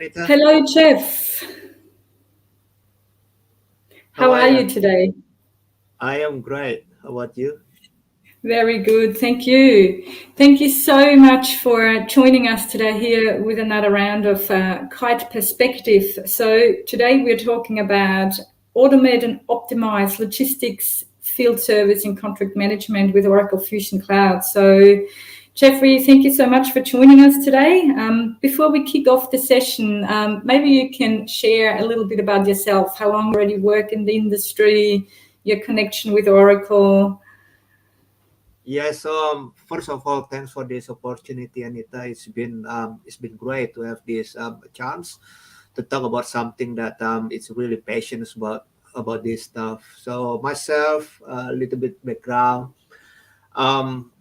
Anita. Hello, Jeff. How How are are you? you today? I am great. How about you? Very good. Thank you. Thank you so much for joining us today here with another round of Kite Perspective. So today we're talking about automate and optimize logistics, field service and contract management with Oracle Fusion Cloud. So Jeffrey, thank you so much for joining us today. Before we kick off the session, maybe you can share a little bit about yourself, how long already work in the industry, your connection with Oracle. Yes. First of all, thanks for this opportunity, Anita. It's been great to have this chance to talk about something that it's really passionate about this stuff. So myself, a little bit background.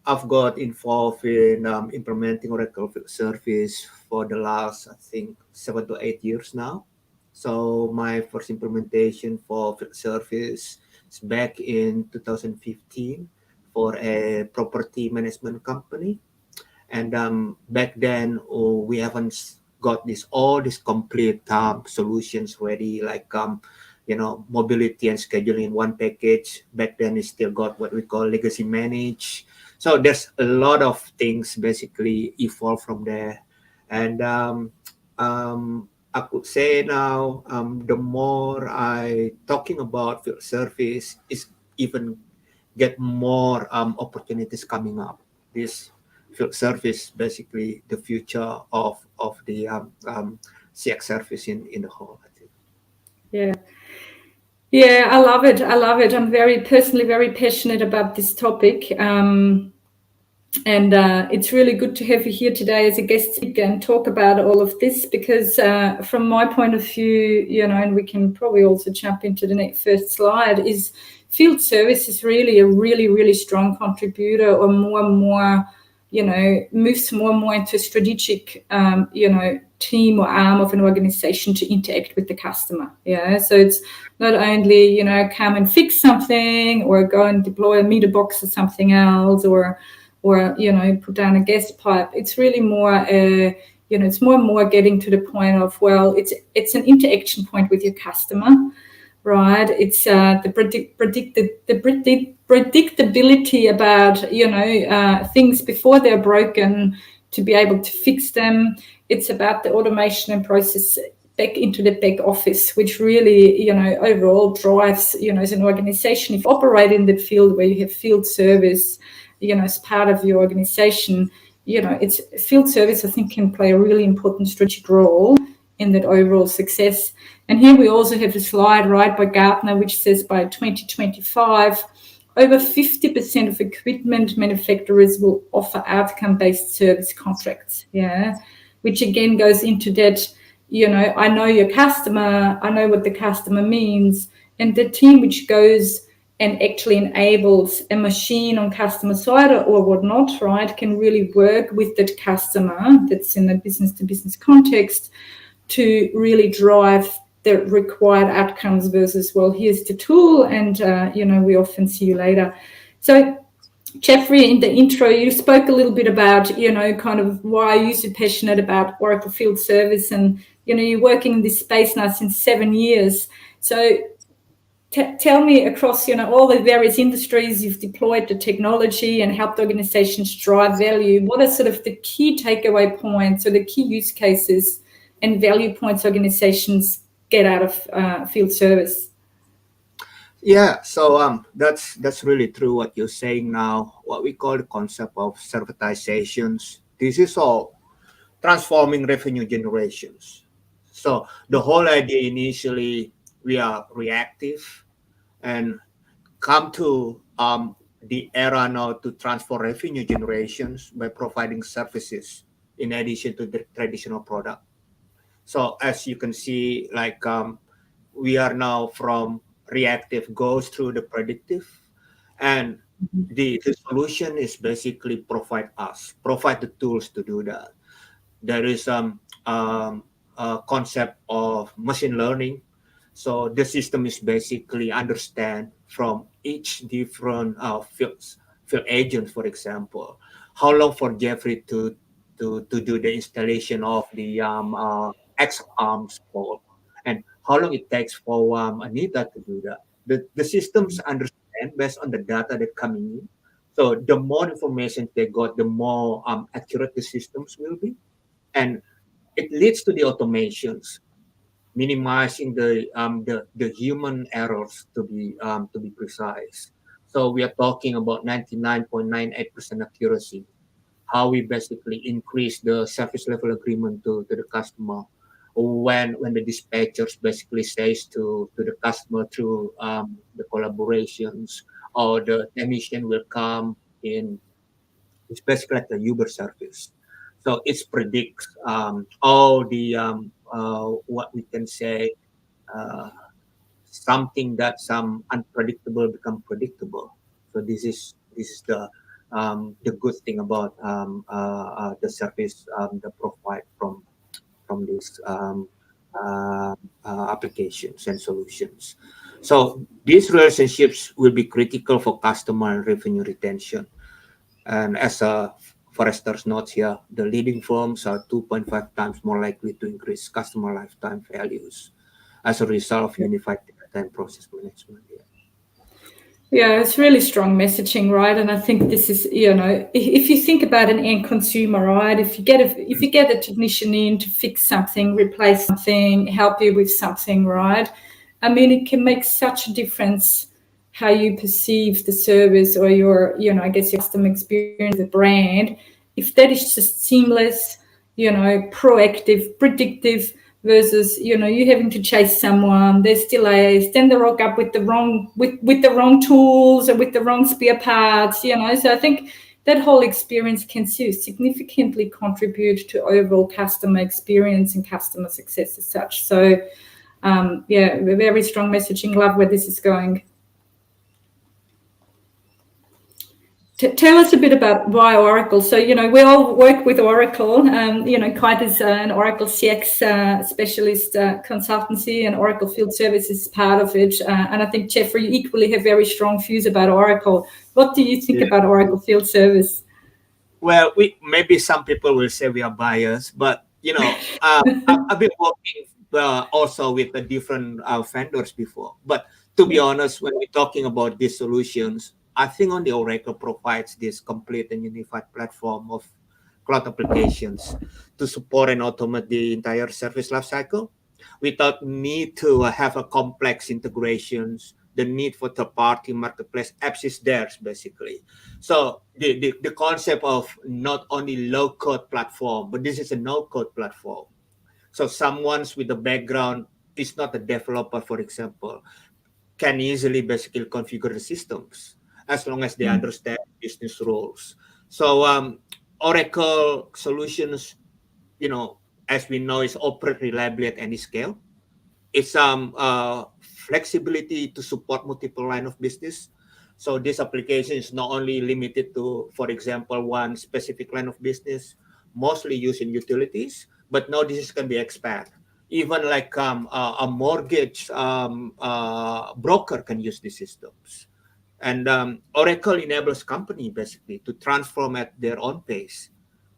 I've got involved in implementing Oracle Field Service for the last, I think, 7 to 8 years now. So my first implementation for Field Service is back in 2015 for a property management company. And back then, we haven't got this all these complete solutions ready, like mobility and scheduling in one package. Back then, it still got what we call legacy manage. So there's a lot of things basically evolve from there. And I could say now, the more I talking about field service, is even get more opportunities coming up. This field service basically the future of the CX service in the whole, I think. Yeah. Yeah, I love it. I love it. I'm very personally very passionate about this topic. And it's really good to have you here today as a guest speaker and talk about all of this because from my point of view, and we can probably also jump into the next first slide, is field service is really a really, really strong contributor or more and more, moves more and more into a strategic, team or arm of an organization to interact with the customer. Yeah. So it's not only, come and fix something or go and deploy a meter box or something else or put down a gas pipe. It's really more it's more and more getting to the point of, well, it's an interaction point with your customer, right? It's the predictability about things before they're broken, to be able to fix them. It's about the automation and process back into the back office, which really overall drives as an organization, if you operate in the field where you have field service as part of your organization, it's field service, I think, can play a really important strategic role in that overall success. And here we also have a slide, right, by Gartner, which says by 2025, over 50% of equipment manufacturers will offer outcome-based service contracts, which again goes into that, I know your customer, I know what the customer means, and the team which goes and actually enables a machine on customer side or whatnot, right, can really work with that customer that's in a business-to-business context to really drive the required outcomes versus, well, here's the tool and, we often see you later. So, Jeffrey, in the intro, you spoke a little bit about, kind of why you're so passionate about Oracle Field Service and, you're working in this space now since 7 years. So tell me across, all the various industries you've deployed the technology and helped organizations drive value, what are sort of the key takeaway points or the key use cases and value points organizations get out of field service? Yeah, so that's really true what you're saying now. What we call the concept of servitizations. This is all transforming revenue generations. So the whole idea initially we are reactive and come to the era now to transform revenue generations by providing services in addition to the traditional product. So as you can see, like we are now from reactive goes through the predictive, and the solution is basically provide the tools to do that. There is a concept of machine learning. So the system is basically understand from each different field agent, for example, how long for Jeffrey to do the installation of the X arms call, and how long it takes for Anita to do that. The systems understand based on the data that coming in. So the more information they got, the more accurate the systems will be, and it leads to the automations, minimizing the human errors to be precise. So we are talking about 99.98% accuracy. How we basically increase the service level agreement to the customer when the dispatchers basically says to the customer through the collaborations, or the technician will come in. It's basically like a Uber service. So it predicts all the what we can say, uh, something that some unpredictable become predictable. So this is the good thing about the service the provide from these applications and solutions. So these relationships will be critical for customer and revenue retention. And as a Forrester's notes here, the leading firms are 2.5 times more likely to increase customer lifetime values as a result of unified data and process management. Yeah. Yeah, it's really strong messaging, right? And I think this is, if you think about an end consumer, right? If you get a technician in to fix something, replace something, help you with something, right? I mean, it can make such a difference how you perceive the service or your, I guess your customer experience, the brand. If that is just seamless, proactive, predictive, versus you having to chase someone, there's delays, then they rock up with the wrong tools or with the wrong spare parts, so I think that whole experience can significantly contribute to overall customer experience and customer success as such. So very strong messaging. Love where this is going. Tell us a bit about why Oracle. So, we all work with Oracle. Kite is an Oracle CX specialist consultancy, and Oracle Field Service is part of it. And I think, Jeffrey, you equally have very strong views about Oracle. What do you think about Oracle Field Service? Well, maybe some people will say we are biased, but I've been working also with the different vendors before. But to be honest, when we're talking about these solutions, I think only Oracle provides this complete and unified platform of cloud applications to support and automate the entire service lifecycle without need to have a complex integrations. The need for third-party marketplace apps is theirs, basically. So the concept of not only low-code platform, but this is a no-code platform. So someone's with a background is not a developer, for example, can easily basically configure the systems as long as they understand business rules. So Oracle solutions, as we know, is operate reliably at any scale. It's flexibility to support multiple line of business. So this application is not only limited to, for example, one specific line of business, mostly used in utilities, but now this can be expanded. Even like a mortgage broker can use these systems. And Oracle enables company basically to transform at their own pace.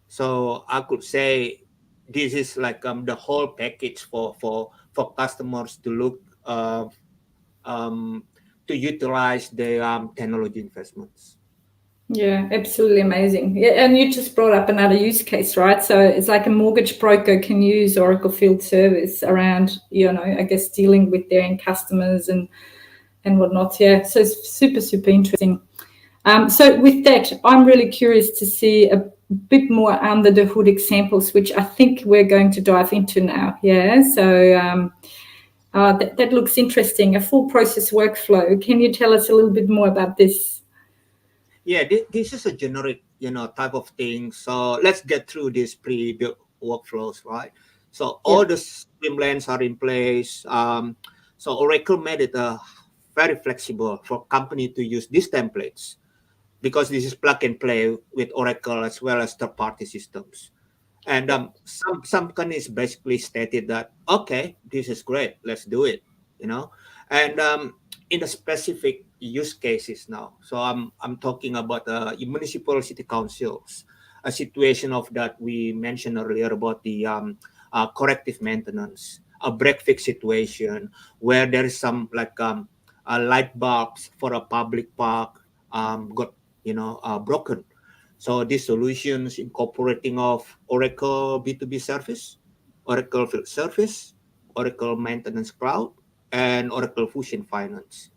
So I could say this is like the whole package for customers to look um, to utilize the technology investments. Yeah, absolutely amazing. Yeah, and you just brought up another use case, right? So it's like a mortgage broker can use Oracle Field Service around, I guess dealing with their end customers and whatnot. Yeah, so it's super, super interesting. So with that, I'm really curious to see a bit more under the hood examples, which I think we're going to dive into now. Yeah, so that looks interesting. A full process workflow. Can you tell us a little bit more about this? Yeah, this is a generic, type of thing. So let's get through these pre-built workflows, right? So all the streamlines are in place. So Oracle made it very flexible for company to use these templates because this is plug and play with Oracle as well as third-party systems. And some companies basically stated that, okay, this is great, let's do it, And in the specific use cases now, so I'm talking about municipal city councils, a situation of that we mentioned earlier about the corrective maintenance, a break fix situation where there is some like a light bulbs for a public park got broken. So these solutions incorporating of Oracle B2B Service, Oracle Field Service, Oracle Maintenance Cloud, and Oracle Fusion Finance.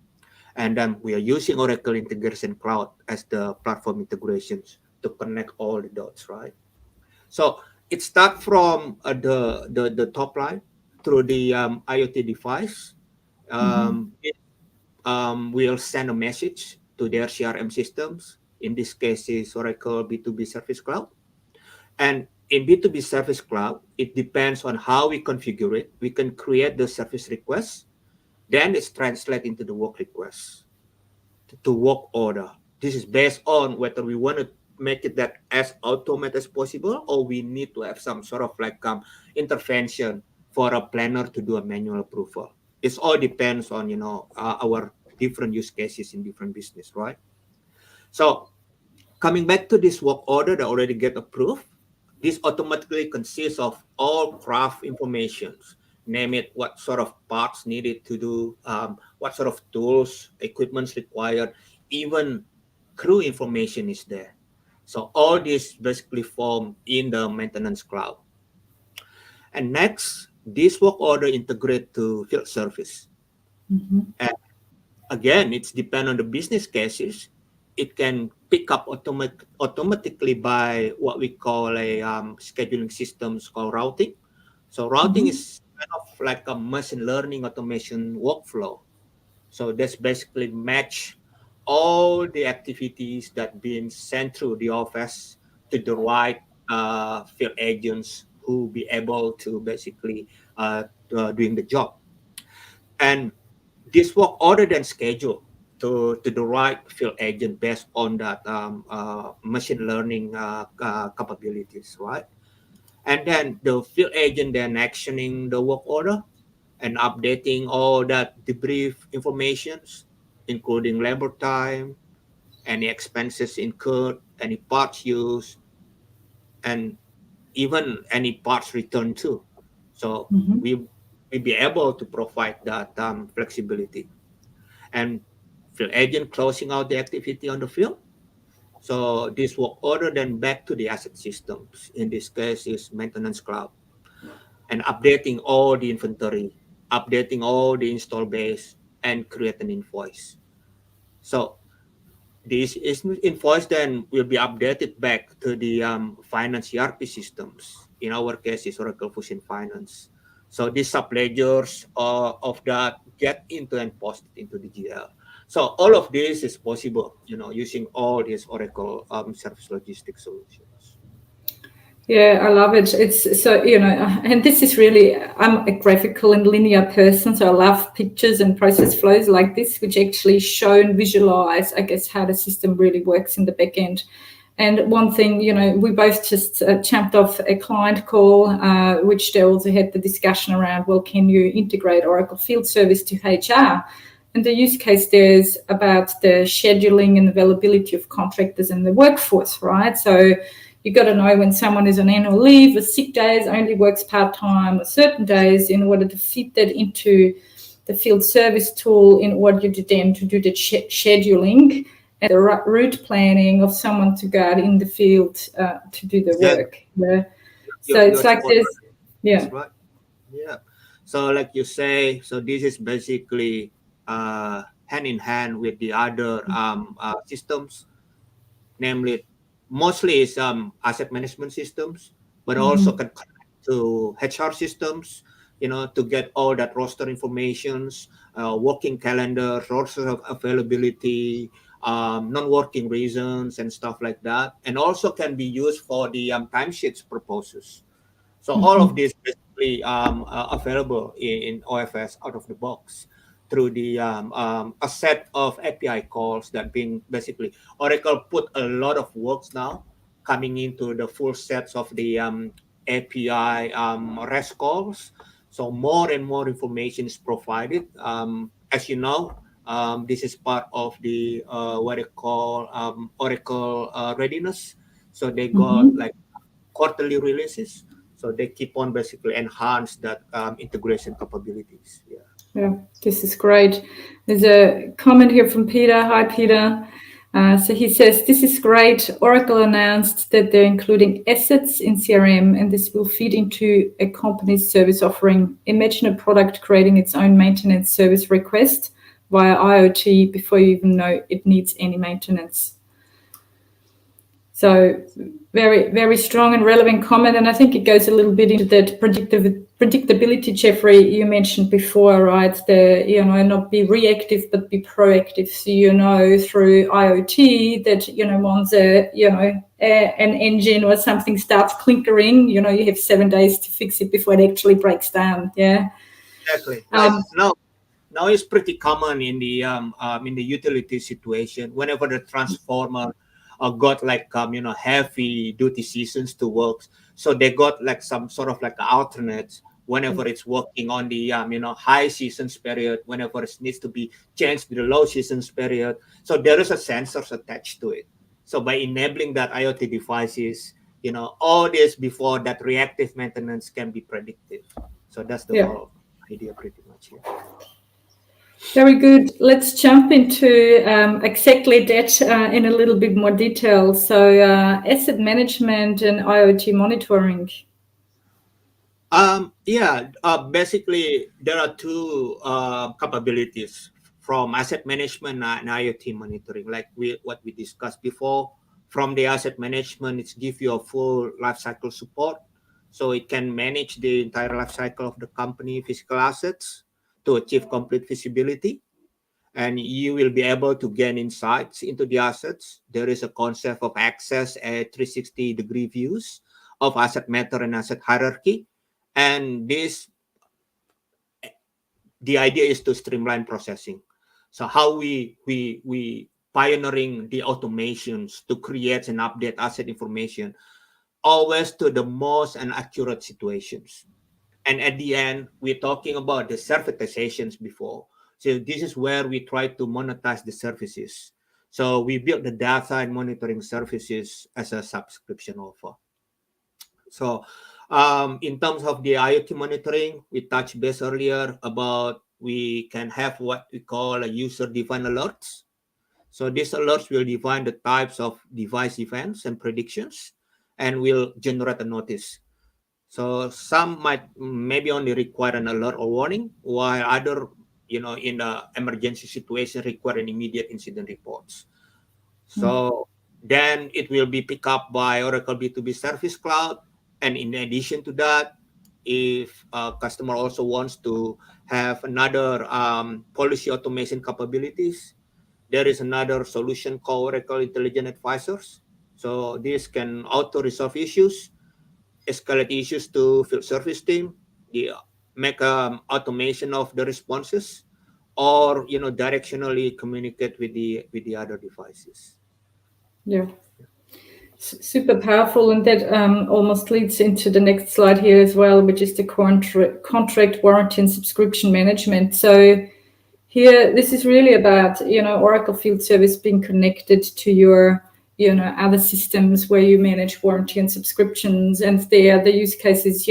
And then we are using Oracle Integration Cloud as the platform integrations to connect all the dots, right? So it starts from the top line through the IoT device. It will send a message to their CRM systems. In this case, is Oracle B2B Service Cloud. And in B2B Service Cloud, it depends on how we configure it. We can create the service request, then it's translated into the work request to work order. This is based on whether we want to make it that as automated as possible, or we need to have some sort of like intervention for a planner to do a manual approval. It all depends on our different use cases in different business, right? So coming back to this work order that already get approved, this automatically consists of all craft informations, name it, what sort of parts needed to do, what sort of tools, equipments required, even crew information is there. So all this basically form in the maintenance cloud. And next, this work order integrate to field service. And again, it's depend on the business cases. It can pick up automatically by what we call a scheduling systems called routing. So routing is kind of like a machine learning automation workflow. So that's basically match all the activities that being sent through the office to the right field agents who be able to basically doing the job. And this work order then scheduled to the right field agent based on that machine learning capabilities, right? And then the field agent then actioning the work order and updating all that debrief informations, including labor time, any expenses incurred, any parts used, and even any parts returned too. So we be able to provide that flexibility. And field agent closing out the activity on the field. So this work order then back to the asset systems. In this case is maintenance cloud and updating all the inventory, updating all the install base and create an invoice. So this is invoice then will be updated back to the finance ERP systems. In our case, is Oracle Fusion Finance. So these subledgers of that get into and posted into the GL. So all of this is possible, using all these Oracle service logistics solutions. Yeah, I love it. It's so, and this is really, I'm a graphical and linear person, so I love pictures and process flows like this, which actually show and visualize, I guess, how the system really works in the back end. And one thing, we both just jumped off a client call, which they also had the discussion around, well, can you integrate Oracle Field Service to HR? And the use case there is about the scheduling and availability of contractors and the workforce, right? So you got to know when someone is on annual leave or sick days, only works part-time or certain days in order to fit that into the field service tool in order to then to do the scheduling and the route planning of someone to go out in the field to do the work. So it's like this. Yeah. That's right. Yeah. So like you say, so this is basically hand in hand with the other systems, namely mostly is asset management systems, but also can connect to HR systems, to get all that roster informations, working calendar, roster of availability, non-working reasons and stuff like that. And also can be used for the timesheets proposals. So all of this basically available in OFS out of the box through the a set of API calls that being basically Oracle put a lot of works now coming into the full sets of the API REST calls. So more and more information is provided. As you know, this is part of the what they call Oracle readiness. So they got like quarterly releases. So they keep on basically enhance that integration capabilities. Yeah, this is great. There's a comment here from Peter. Hi, Peter. So he says, this is great. Oracle announced that they're including assets in CRM, and this will feed into a company's service offering. Imagine a product creating its own maintenance service request via IoT before you even know it needs any maintenance. So very, very strong and relevant comment. And I think it goes a little bit into that predictability, Jeffrey, you mentioned before, right? Not be reactive, but be proactive. So, through IoT that, once an engine or something starts clinkering, you have 7 days to fix it before it actually breaks down. Yeah. Exactly. Now it's pretty common in the utility situation. Whenever the transformer got heavy duty seasons to work, so they got like some sort of like alternates whenever it's working on the high seasons period, whenever it needs to be changed to the low seasons period. So there is a sensors attached to it. So by enabling that IoT devices, all this before that reactive maintenance can be predictive. So that's the whole idea pretty much here. Very good. Let's jump into exactly that in a little bit more detail. So asset management and IoT monitoring. Basically there are two capabilities from asset management and IoT monitoring, like what we discussed before. From the asset management, it's give you a full life cycle support, so it can manage the entire life cycle of the company physical assets to achieve complete visibility, and you will be able to gain insights into the assets. There is a concept of access at 360-degree views of asset matter and asset hierarchy. And the idea is to streamline processing. So how we pioneering the automations to create and update asset information always to the most and accurate situations. And at the end, we're talking about the servitizations before. So this is where we try to monetize the services. So we built the data and monitoring services as a subscription offer. So in terms of the IoT monitoring, we touched base earlier about we can have what we call a user-defined alerts. So these alerts will define the types of device events and predictions and will generate a notice. So some might maybe only require an alert or warning, while other, in the emergency situation require an immediate incident reports. So then it will be picked up by Oracle B2B Service Cloud. And in addition to that, if a customer also wants to have another policy automation capabilities, there is another solution called Oracle Intelligent Advisors. So this can auto-resolve issues, escalate issues to field service team, make automation of the responses, or directionally communicate with the other devices. Yeah. Super powerful, and that almost leads into the next slide here as well, which is the contract warranty and subscription management. So here, this is really about Oracle Field Service being connected to your other systems where you manage warranty and subscriptions, and the use cases.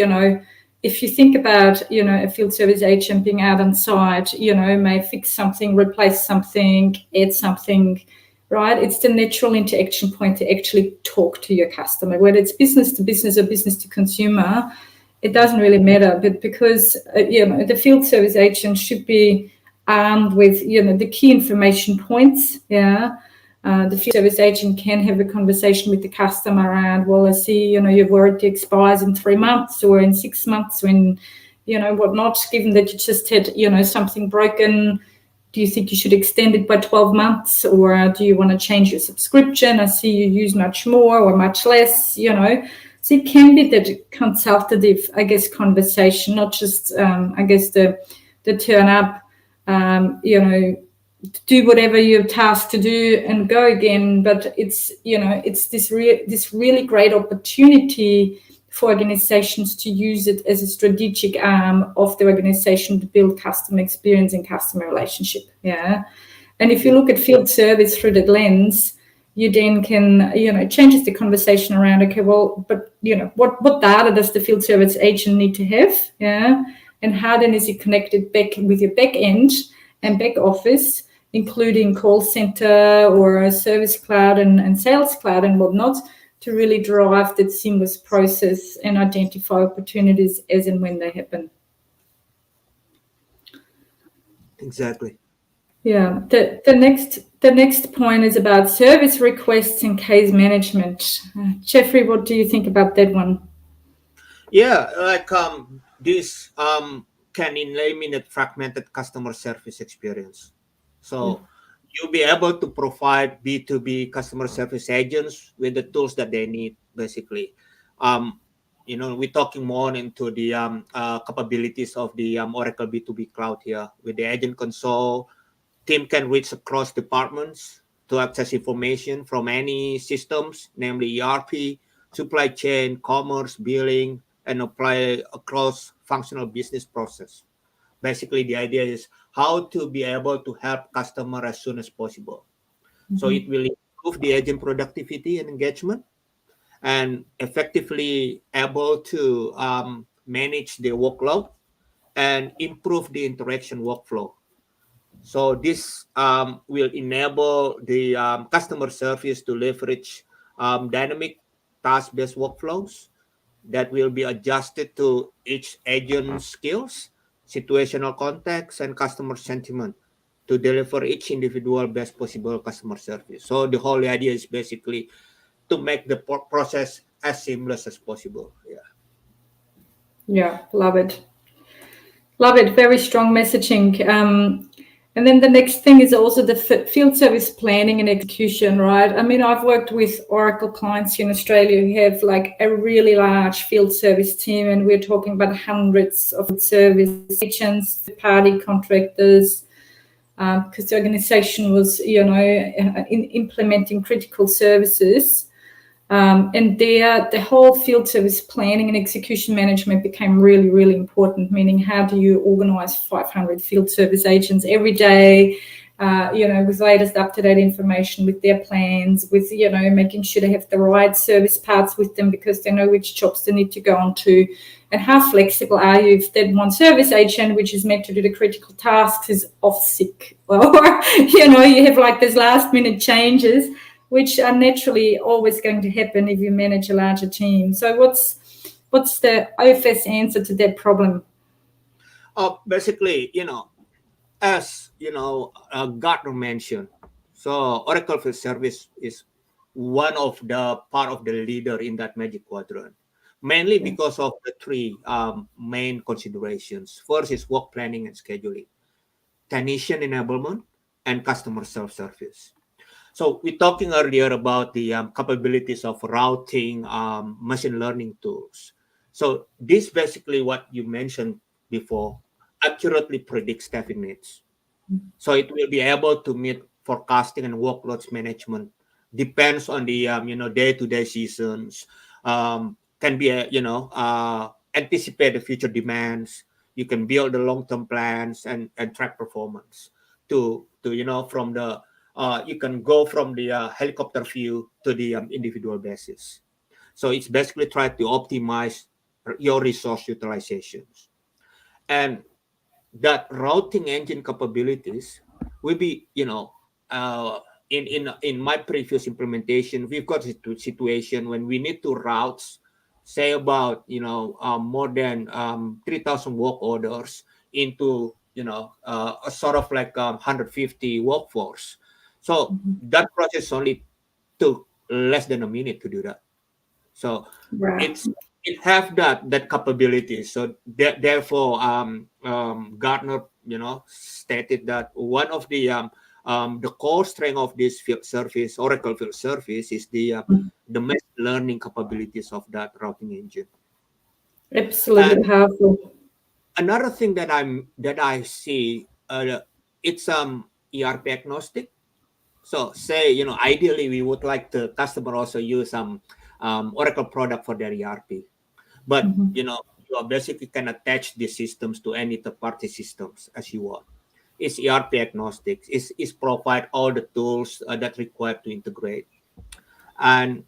If you think about a field service agent being out on site, may fix something, replace something, add something. Right, it's the natural interaction point to actually talk to your customer, whether it's business to business or business to consumer. It doesn't really matter, but because the field service agent should be armed with the key information points. The field service agent can have a conversation with the customer around, well, I see your warranty expires in 3 months or in 6 months, when whatnot. Given that you just had something broken, do you think you should extend it by 12 months, or do you want to change your subscription? I see you use much more or much less, So it can be that consultative, conversation, not just, the turn up, do whatever you're tasked to do and go again. But it's, it's this really great opportunity for organizations to use it as a strategic arm of the organization to build customer experience and customer relationship. And if you look at field service through that lens, you then can, changes the conversation around, okay, well, but, what data does the field service agent need to have? Yeah. And how then is it connected back with your back end and back office, including call center or service cloud and sales cloud and whatnot, to really drive that seamless process and identify opportunities as and when they happen. Exactly. Yeah. The next point is about service requests and case management. Jeffrey, what do you think about that one? Yeah, like this can eliminate fragmented customer service experience. So you'll be able to provide B2B customer service agents with the tools that they need, basically. Um, we're talking more into the capabilities of the Oracle B2B cloud here with the agent console. Team can reach across departments to access information from any systems, namely ERP, supply chain, commerce, billing, and apply across functional business process. Basically, the idea is how to be able to help customer as soon as possible. So it will improve the agent productivity and engagement and effectively able to manage the workload and improve the interaction workflow. So this will enable the customer service to leverage dynamic task-based workflows that will be adjusted to each agent's skills, situational context, and customer sentiment to deliver each individual best possible customer service. So the whole idea is basically to make the process as seamless as possible. Yeah. Yeah, love it. Love it. Very strong messaging. And then the next thing is also the field service planning and execution, right? I mean, I've worked with Oracle clients in Australia who have like a really large field service team, and we're talking about hundreds of service agents, third-party contractors, because the organization was, implementing critical services. And the whole field service planning and execution management became really, really important, meaning how do you organize 500 field service agents every day, with latest up-to-date information, with their plans, with, making sure they have the right service parts with them because they know which jobs they need to go on to, and how flexible are you if that one service agent, which is meant to do the critical tasks, is off sick, or, you have like those last-minute changes, which are naturally always going to happen if you manage a larger team. So what's the OFS answer to that problem? Basically, as Gartner mentioned, so Oracle Field Service is one of the part of the leader in that Magic Quadrant, mainly because of the three main considerations. First is work planning and scheduling, technician enablement, and customer self-service. So we're talking earlier about the capabilities of routing, machine learning tools. So this basically what you mentioned before accurately predicts staffing needs. So it will be able to meet forecasting and workloads management. Depends on the day-to-day seasons. Can be anticipate the future demands. You can build the long-term plans and track performance. From the you can go from the helicopter view to the individual basis. So it's basically try to optimize your resource utilizations. And that routing engine capabilities will be, in my previous implementation, we've got a situation when we need to route, say about, more than 3,000 work orders into, a sort of like 150 workforce. So that process only took less than a minute to do that. So Right. it have that capability. So therefore, Gartner, stated that one of the core strength of this field service, Oracle Field Service, is the machine learning capabilities of that routing engine. Absolutely And powerful. another thing that I see, it's ERP agnostic. So say, ideally we would like the customer also use some Oracle product for their ERP. But you are basically can attach these systems to any third-party systems as you want. It's ERP agnostic. It's provide all the tools that required to integrate. And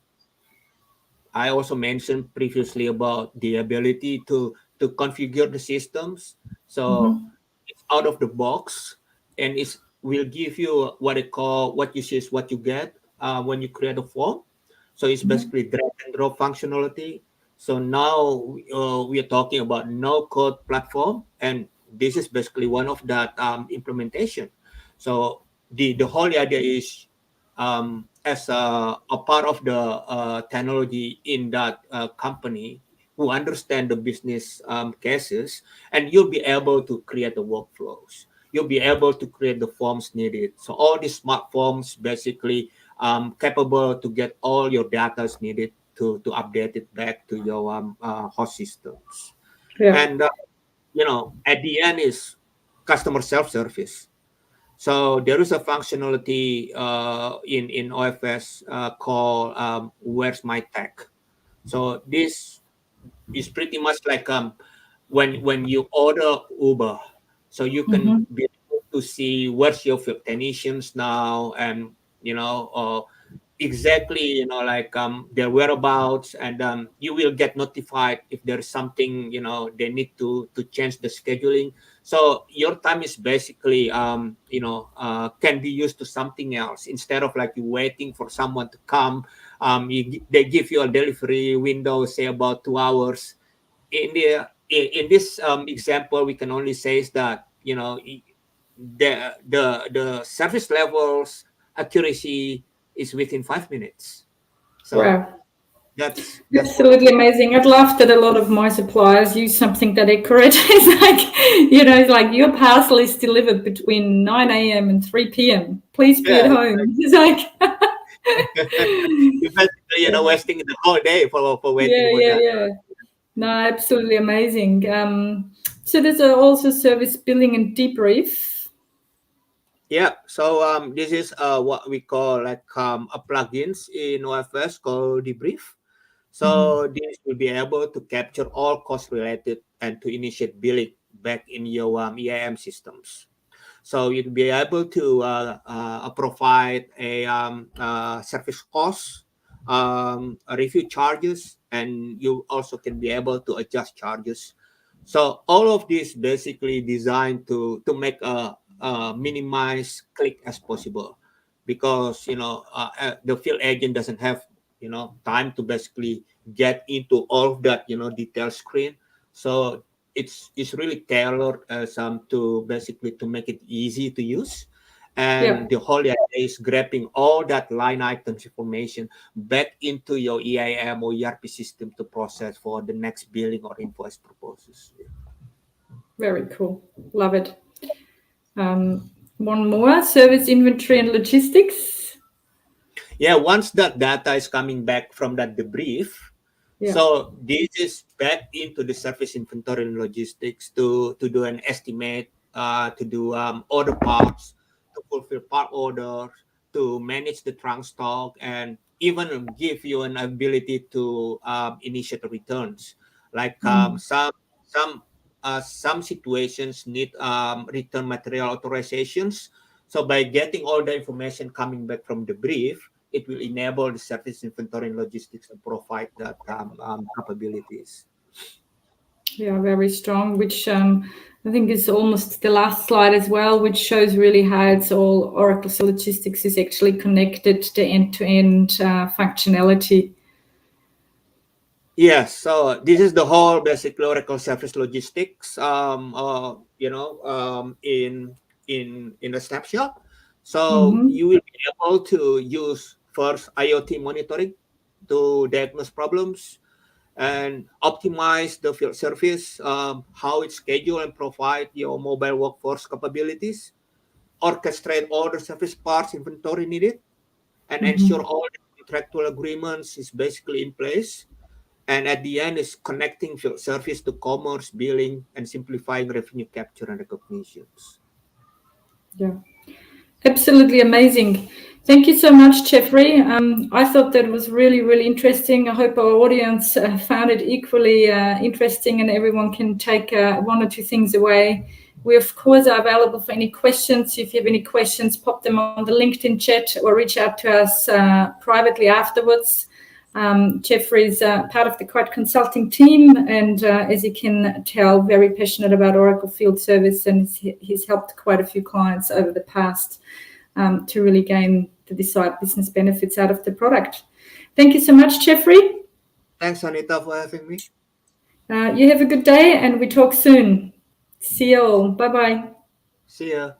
I also mentioned previously about the ability to configure the systems. So Mm-hmm. it's out of the box, and it will give you what they call what you see is what you get when you create a form. So it's Mm-hmm. basically drag and drop functionality. So now we are talking about no code platform, and this is basically one of that implementation. So the whole idea is as a part of the technology in that company who understand the business cases, and you'll be able to create the workflows. You'll be able to create the forms needed. So all these smart forms basically capable to get all your data needed to update it back to your host systems. Yeah. And at the end is customer self-service. So there is a functionality in OFS called "Where's My Tag." So this is pretty much like when you order Uber, so you can Mm-hmm. be able to see where's your field technicians now, and exactly like their whereabouts, and you will get notified if there's something they need to change the scheduling. So your time is basically can be used to something else instead of like you waiting for someone to come. They give you a delivery window, say about 2 hours. In this example, we can only say is that the service levels accuracy is within 5 minutes. So Wow. that's one of Absolutely amazing. I'd love that a lot of my suppliers use something that accurate. It's like, it's like your parcel is delivered between 9 a.m. and 3 p.m. Please be at yeah. home. It's like, You basically wasting the whole day for waiting yeah, for yeah, that. yeah. No, absolutely amazing. So there's also service billing and debrief. Yeah, so this is what we call like a plugins in OFS called Debrief. Mhm. So this will be able to capture all costs related and to initiate billing back in your EIM systems. So you'll be able to provide a service cost, a review charges, and you also can be able to adjust charges. So all of this basically designed to make a minimize click as possible, because the field agent doesn't have time to basically get into all of that detail screen. So it's really tailored to basically to make it easy to use, Yeah. and the whole idea is grabbing all that line items information back into your EIM or ERP system to process for the next billing or invoice purposes. Very cool. Love it. One more, service inventory and logistics. Yeah, once that data is coming back from that debrief, Yeah. so this is back into the service inventory and logistics to do an estimate, to do order parts, to fulfill part orders, to manage the trunk stock, and even give you an ability to initiate returns. Like Mm. some situations need return material authorizations. So by getting all the information coming back from the brief, it will enable the service inventory and logistics to provide that capabilities. Yeah, very strong, which I think is almost the last slide as well, which shows really how it's all Oracle Logistics is actually connected to end-to-end functionality. Yes, so this is the whole basic Oracle Service Logistics, in a snapshot. So Mm-hmm. you will be able to use first IoT monitoring to diagnose problems and optimize the field service, how it's scheduled and provide your mobile workforce capabilities, orchestrate all the service parts inventory needed, and ensure Mm-hmm. all the contractual agreements is basically in place. And at the end is connecting field service to commerce, billing, and simplifying revenue capture and recognitions. Yeah. Absolutely amazing. Thank you so much, Jeffrey. I thought that was really, really interesting. I hope our audience found it equally interesting and everyone can take one or two things away. We, of course, are available for any questions. If you have any questions, pop them on the LinkedIn chat or reach out to us privately afterwards. Jeffrey is part of the Quite Consulting team and, as you can tell, very passionate about Oracle Field Service, and he's helped quite a few clients over the past to really gain the desired business benefits out of the product. Thank you so much, Jeffrey. Thanks, Anita, for having me. You have a good day and we talk soon. See you all. Bye-bye. See ya.